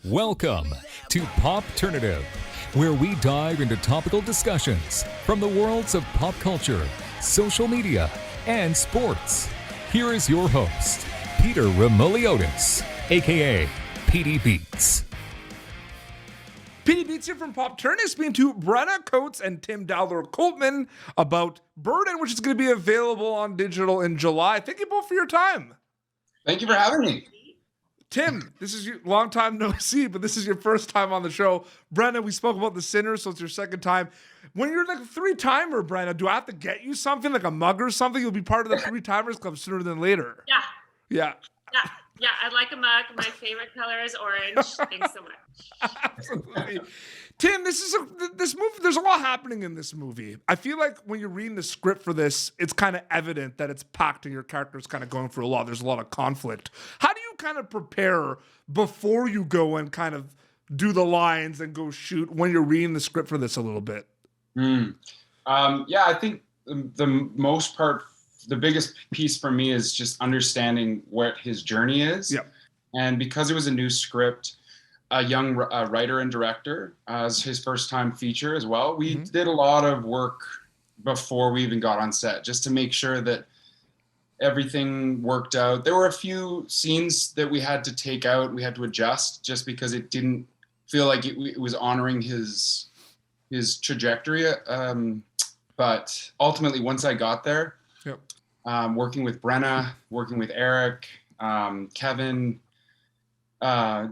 Welcome to Popternative, where we dive into topical discussions from the worlds of pop culture, social media, and sports. Here is your host, Peter Remoliotis, aka PD Beats. PD Beats here from Popternative, speaking to Brenna Coates and Tim Dowler-Coltman about Burden, which is going to be available on digital in July. Thank you both for your time. Thank you for having me. Tim, this is your long time no see, but this is your first time on the show. Brenna, we spoke about The Sinner, so it's your second time. When you're like a three-timer, Brenna, do I have to get you something, like a mug or something? You'll be part of the Three-Timers Club sooner than later. Yeah, I'd like a mug. My favorite color is orange. Thanks so much. Absolutely. Tim, this movie, there's a lot happening in this movie. I feel like when you're reading the script for this, it's kind of evident that it's packed and your character's kind of going through a lot. There's a lot of conflict. How do you kind of prepare before you go and kind of do the lines and go shoot when you're reading the script for this a little bit? I think the most part, the biggest piece for me is just understanding what his journey is. Yep. And because it was a new script, a young writer and director, as his first time feature as well, we did a lot of work before we even got on set, just to make sure that everything worked out. There were a few scenes that we had to take out, we had to adjust, just because it didn't feel like it was honoring his trajectory. But ultimately, once I got there, working with Brenna, working with Eric, Kevin,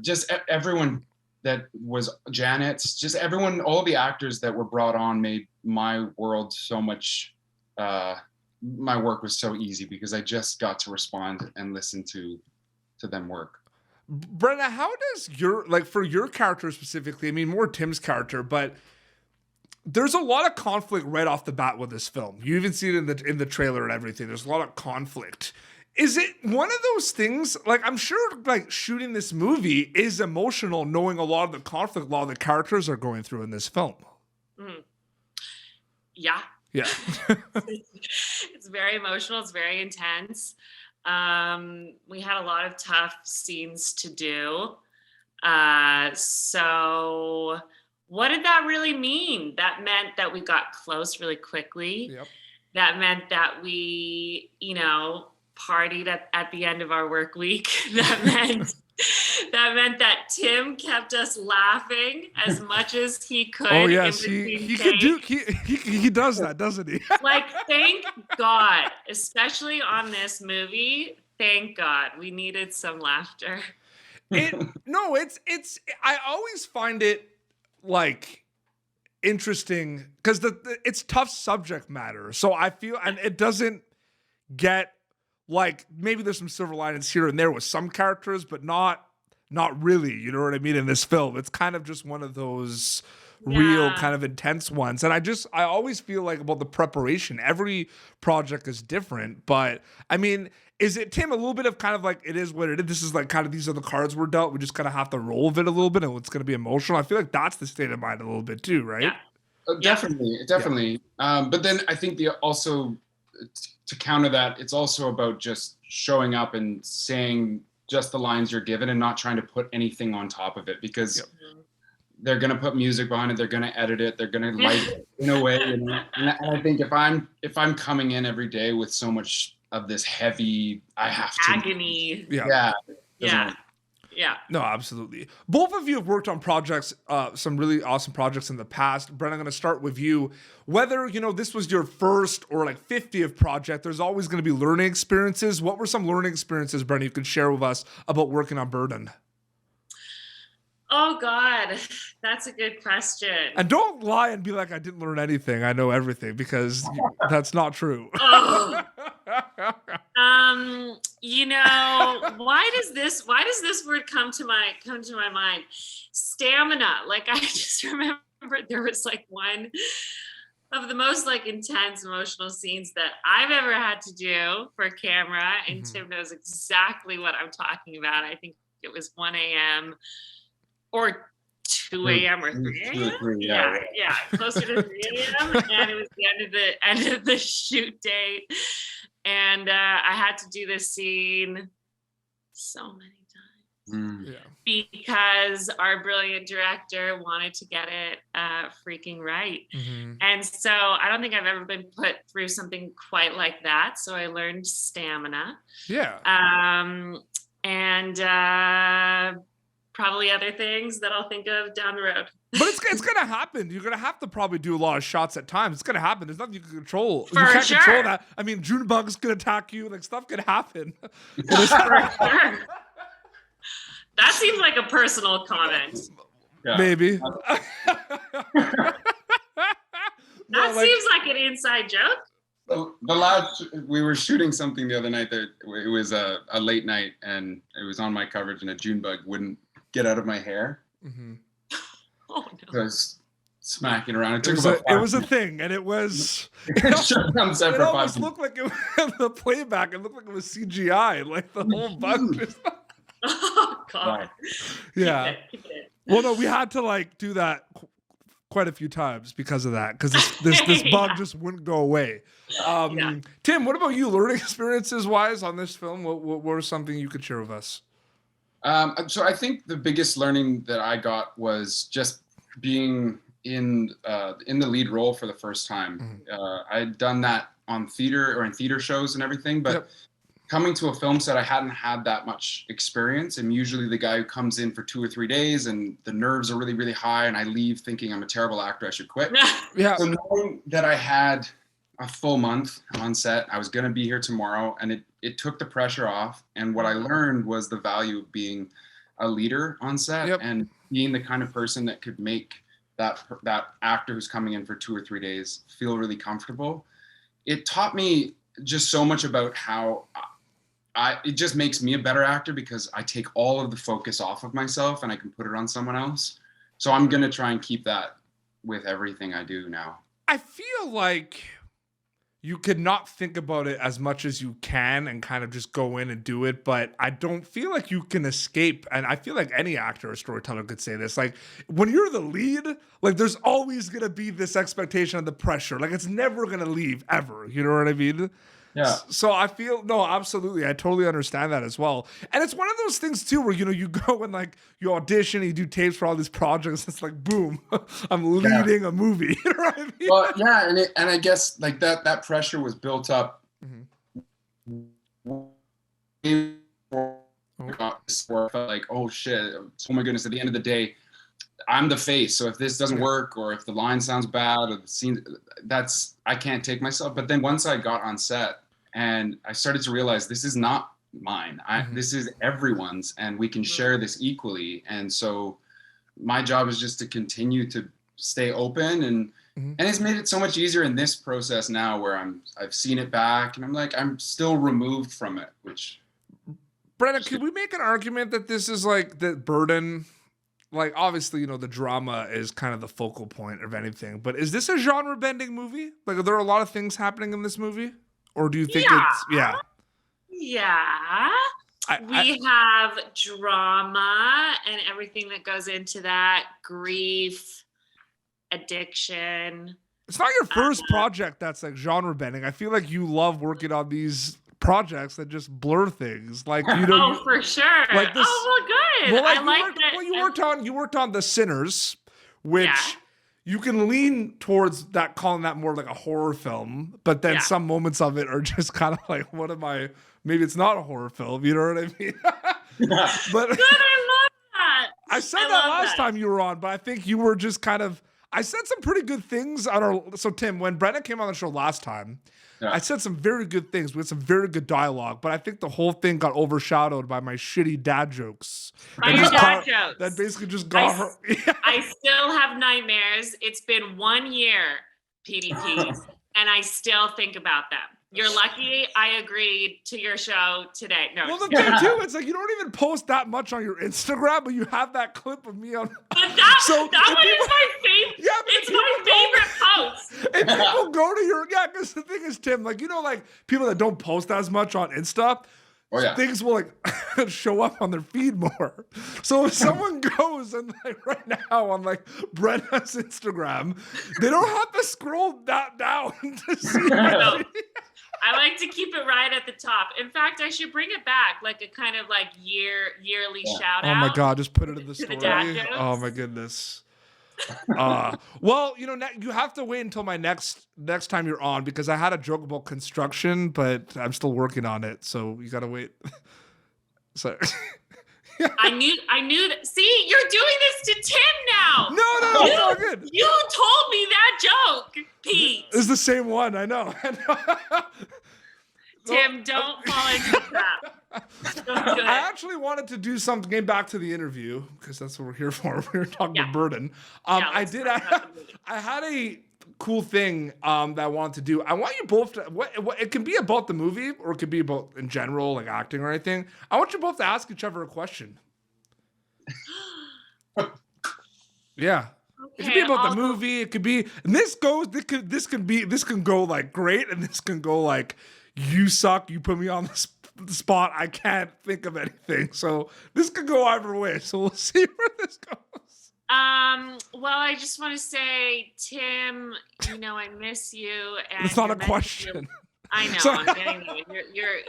just everyone that was Janet, just everyone, all the actors that were brought on made my world so much, my work was so easy because I just got to respond and listen to them work. Brenna, how does for your character specifically, I mean, more Tim's character, but there's a lot of conflict right off the bat with this film. You even see it in the trailer and everything. There's a lot of conflict. Is it one of those things, like, I'm sure, like, shooting this movie is emotional, knowing a lot of the conflict a lot of the characters are going through in this film? Yeah. It's very emotional. It's very intense. We had a lot of tough scenes to do. So what did that really mean? That meant that we got close really quickly. Yep. That meant that we, partied at the end of our work week. That meant that Tim kept us laughing as much as he could. Oh yes, he does that, doesn't he? Like, thank God, especially on this movie. Thank God, we needed some laughter. I always find it like interesting because it's tough subject matter. So I feel, and it doesn't get, like, maybe there's some silver linings here and there with some characters, but not really, you know what I mean, in this film. It's kind of just one of those real kind of intense ones. And I always feel like about the preparation, every project is different, but I mean, is it, Tim, a little bit of kind of like, it is what it is, this is like kind of, these are the cards we're dealt, we just kind of have to roll with it a little bit and it's going to be emotional? I feel like that's the state of mind a little bit too, right? Definitely. But then I think to counter that, it's also about just showing up and saying just the lines you're given and not trying to put anything on top of it, because they're going to put music behind it, they're going to edit it, they're going to light it in a way. And I think if I'm coming in every day with so much of this heavy, I have to agony. Yeah. No, absolutely. Both of you have worked on projects, some really awesome projects in the past. Brenna, I'm going to start with you. Whether, this was your first or like 50th project, there's always going to be learning experiences. What were some learning experiences, Brenna, you could share with us about working on Burden? Oh, God, that's a good question. And don't lie and be like, I didn't learn anything, I know everything, because that's not true. Oh. Why does this word come to my mind? Stamina. Like, I just remember there was like one of the most like intense emotional scenes that I've ever had to do for camera, and Tim knows exactly what I'm talking about. I think it was 1 a.m. or 2 a.m. or 3 a.m. Yeah, closer to 3 a.m. And it was the end of the shoot date. And I had to do this scene so many because our brilliant director wanted to get it freaking right. And so I don't think I've ever been put through something quite like that. So I learned stamina. And probably other things that I'll think of down the road. But it's gonna happen. You're gonna have to probably do a lot of shots at times. It's gonna happen. There's nothing you can control. For you can't sure. control that. I mean, June bugs could attack you. Like stuff could happen. For sure. That seems like a personal comment. Maybe. That seems like an inside joke. The last, we were shooting something the other night that it was a late night and it was on my coverage and a June bug wouldn't get out of my hair. Oh no. So I was smacking around. It was a thing, and it was. It almost looked like it was the playback. It looked like it was CGI, like the whole bug. Just... Oh God. Yeah. Well, no, we had to like do that quite a few times because of that, because this bug just wouldn't go away. Tim, what about you? Learning experiences wise on this film, what was something you could share with us? So I think the biggest learning that I got was just being in the lead role for the first time. I'd done that on theater or in theater shows and everything, but coming to a film set, I hadn't had that much experience. I'm usually the guy who comes in for 2 or 3 days and the nerves are really, really high and I leave thinking I'm a terrible actor, I should quit. So knowing that I had a full month on set, I was gonna be here tomorrow, and it took the pressure off. And what I learned was the value of being a leader on set and being the kind of person that could make that actor who's coming in for 2 or 3 days feel really comfortable. It taught me just so much about how it just makes me a better actor because I take all of the focus off of myself and I can put it on someone else. So I'm gonna try and keep that with everything I do now. I feel like you could not think about it as much as you can and kind of just go in and do it, but I don't feel like you can escape. And I feel like any actor or storyteller could say this. Like when you're the lead, like there's always gonna be this expectation of the pressure. Like it's never gonna leave ever. You know what I mean? Yeah. So I feel, no, absolutely. I totally understand that as well. And it's one of those things too, where, you know, you go and like you audition, you do tapes for all these projects. It's like, boom, I'm leading a movie. You know what I mean? Well, yeah. And I guess like that pressure was built up. I felt like, oh shit, oh my goodness. At the end of the day, I'm the face. So if this doesn't work, or if the line sounds bad, or the scene, I can't take myself. But then once I got on set and I started to realize this is not mine, this is everyone's, and we can share this equally. And so my job is just to continue to stay open, and it's made it so much easier in this process now where I've seen it back and I'm like, I'm still removed from it, which. Brenna, could we make an argument that this is like the burden? Like, obviously, you know, the drama is kind of the focal point of anything, but is this a genre-bending movie? Like, are there a lot of things happening in this movie? Or do you think it's, Yeah. We have drama and everything that goes into that, grief, addiction. It's not your first project that's like genre-bending. I feel like you love working on these projects that just blur things, like, you know. Oh, for sure. Like this, good. Well, like I like that. Well, you worked on The Sinners, which you can lean towards that, calling that more like a horror film, but then some moments of it are just kind of like, what am I? Maybe it's not a horror film. You know what I mean? But good, I love that. I said that last time you were on, but I think you were just kind of. I said some pretty good things on our. So Tim, when Brenna came on the show last time. I said some very good things. We had some very good dialogue, but I think the whole thing got overshadowed by my shitty dad jokes. By your dad jokes. That basically just got her. I still have nightmares. It's been 1 year, PDPs, and I still think about them. You're lucky I agreed to your show today. No. Well, the thing too, it's like you don't even post that much on your Instagram, but you have that clip of me on. But that one is my favorite. Yeah, but it's my favorite post. And people go to your because the thing is, Tim, like, you know, like people that don't post as much on Insta. Things will like show up on their feed more. So if someone goes and like right now on like Brenna's Instagram, they don't have to scroll that down to see. I like to keep it right at the top. In fact, I should bring it back, like a kind of like yearly shout out. Oh my God, just put it in the to story. the dad jokes. Oh my goodness. Well, you have to wait until my next time you're on because I had a joke about construction, but I'm still working on it, so you gotta wait. Sorry. I knew that. See, you're doing this to Tim now. No, it's all good. You told me that joke, Pete. It's the same one. I know. Tim, don't fall into the trap. Don't do it. I actually wanted to do something, getting back to the interview, because that's what we're here for. We were talking to Burden. I had a cool thing that I wanted to do. I want you both to, it can be about the movie or it could be about in general, like acting or anything. I want you both to ask each other a question. Yeah. Okay, It could be about the movie. It could be, and this can go like great, and this can go like, you suck. You put me on the spot. I can't think of anything. So this could go either way. So we'll see where this goes. Well, I just want to say, Tim, I miss you. And it's not a question. I know. So, I'm getting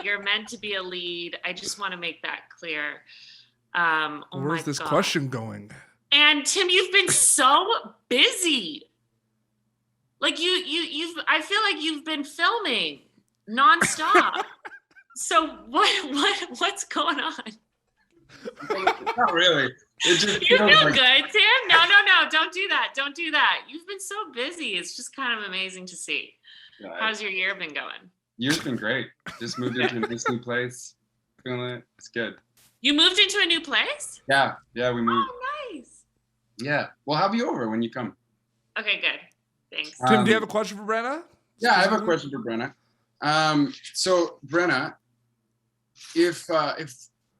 you're meant to be a lead. I just want to make that clear. Where's this question going? And Tim, you've been so busy. Like I feel like you've been filming nonstop. So what's going on? Not really. It just You feel like, good, Tim? No, don't do that. Don't do that. You've been so busy. It's just kind of amazing to see. yeah, How's your year been going? Year's been great. Just moved into a nice new place. Feeling it. It's good. You moved into a new place? Yeah, we moved. Oh, nice. Yeah, we'll have you over when you come. Okay, good. Thanks. Tim, do you have a question for Brenna? Yeah, I have a question for Brenna. So Brenna, if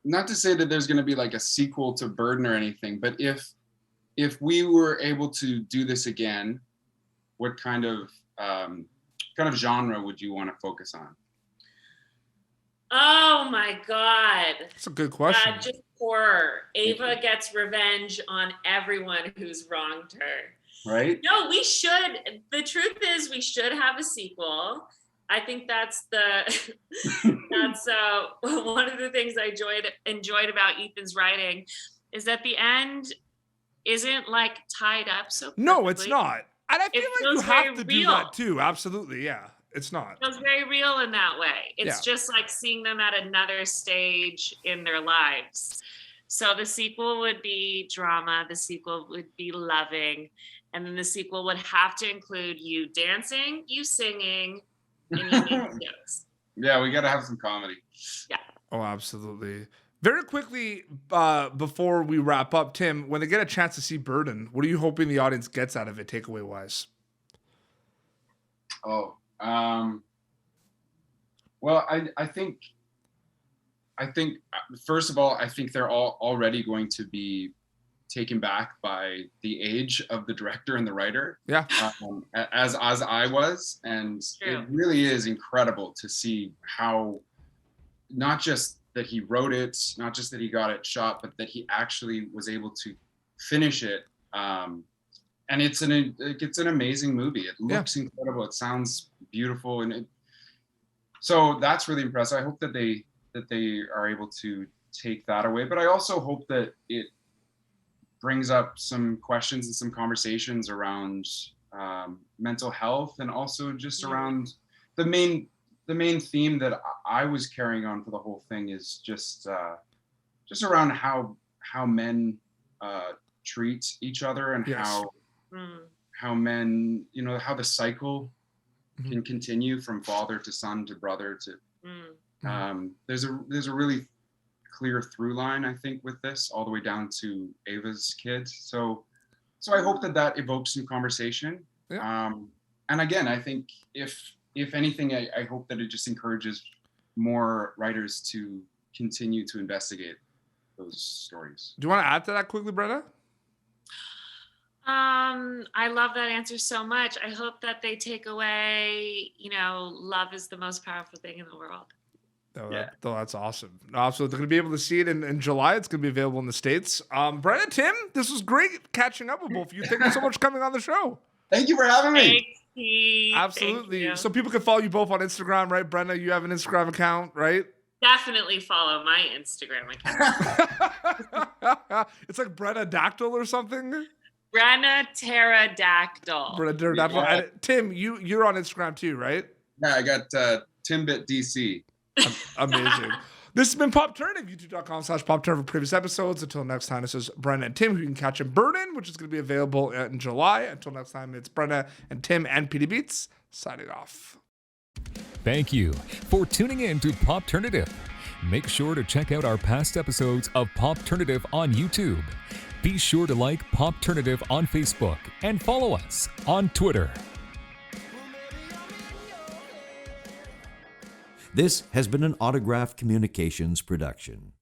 not to say that there's going to be like a sequel to Burden or anything, but if we were able to do this again, what kind of genre would you want to focus on? Oh my God. That's a good question. Just horror. Ava gets revenge on everyone who's wronged her. Right? No, we should. The truth is, we should have a sequel. I think that's one of the things I enjoyed about Ethan's writing is that the end isn't like tied up so perfectly. No, it's not. And I feel like you have to do real. that too. Absolutely, yeah. It's not. It feels very real in that way. It's just like seeing them at another stage in their lives. So the sequel would be drama. The sequel would be loving. And then the sequel would have to include you dancing, you singing, and you making jokes. Yeah, we got to have some comedy. Yeah. Oh, absolutely. Very quickly, before we wrap up, Tim, when they get a chance to see Burden, what are you hoping the audience gets out of it, takeaway-wise? Oh, well, I think first of all, I think they're all already going to be taken back by the age of the director and the writer. Yeah. As I was, and it really is incredible to see how not just that he wrote it, not just that he got it shot, but that he actually was able to finish it. And it's an amazing movie. It looks incredible. It sounds beautiful, and so that's really impressive. I hope that they are able to take that away. But I also hope that it brings up some questions and some conversations around mental health, and also just around the main theme that I was carrying on for the whole thing is just around how men treat each other, and how men, how the cycle can continue from father to son to brother to there's a really clear through line, I think, with this all the way down to Ava's kids. So I hope that evokes some conversation. And again, I think if anything, I hope that it just encourages more writers to continue to investigate those stories. Do you want to add to that quickly, Brenna? I love that answer so much. I hope that they take away, love is the most powerful thing in the world. That's awesome. So they're going to be able to see it in July. It's going to be available in the States. Brenna, Tim, this was great catching up with both of you. Thank you so much for coming on the show. Thank you for having me. Thank Absolutely. you. So people can follow you both on Instagram, right? Brenna, you have an Instagram account, right? Definitely follow my Instagram account. It's like Brenna Dactyl or something. Brenna Pterodactyl. Brenna Pterodactyl. Yeah. And Tim, you're on Instagram too, right? Yeah, I got Timbit DC. Amazing. This has been Popternative, youtube.com/Popternative for previous episodes. Until next time, this is Brenna and Tim, who you can catch in Burden, which is going to be available in July. Until next time, it's Brenna and Tim and PD Beats signing off. Thank you for tuning in to Popternative. Make sure to check out our past episodes of Popternative on YouTube. Be sure to like Popternative on Facebook and follow us on Twitter. This has been an Autograph Communications production.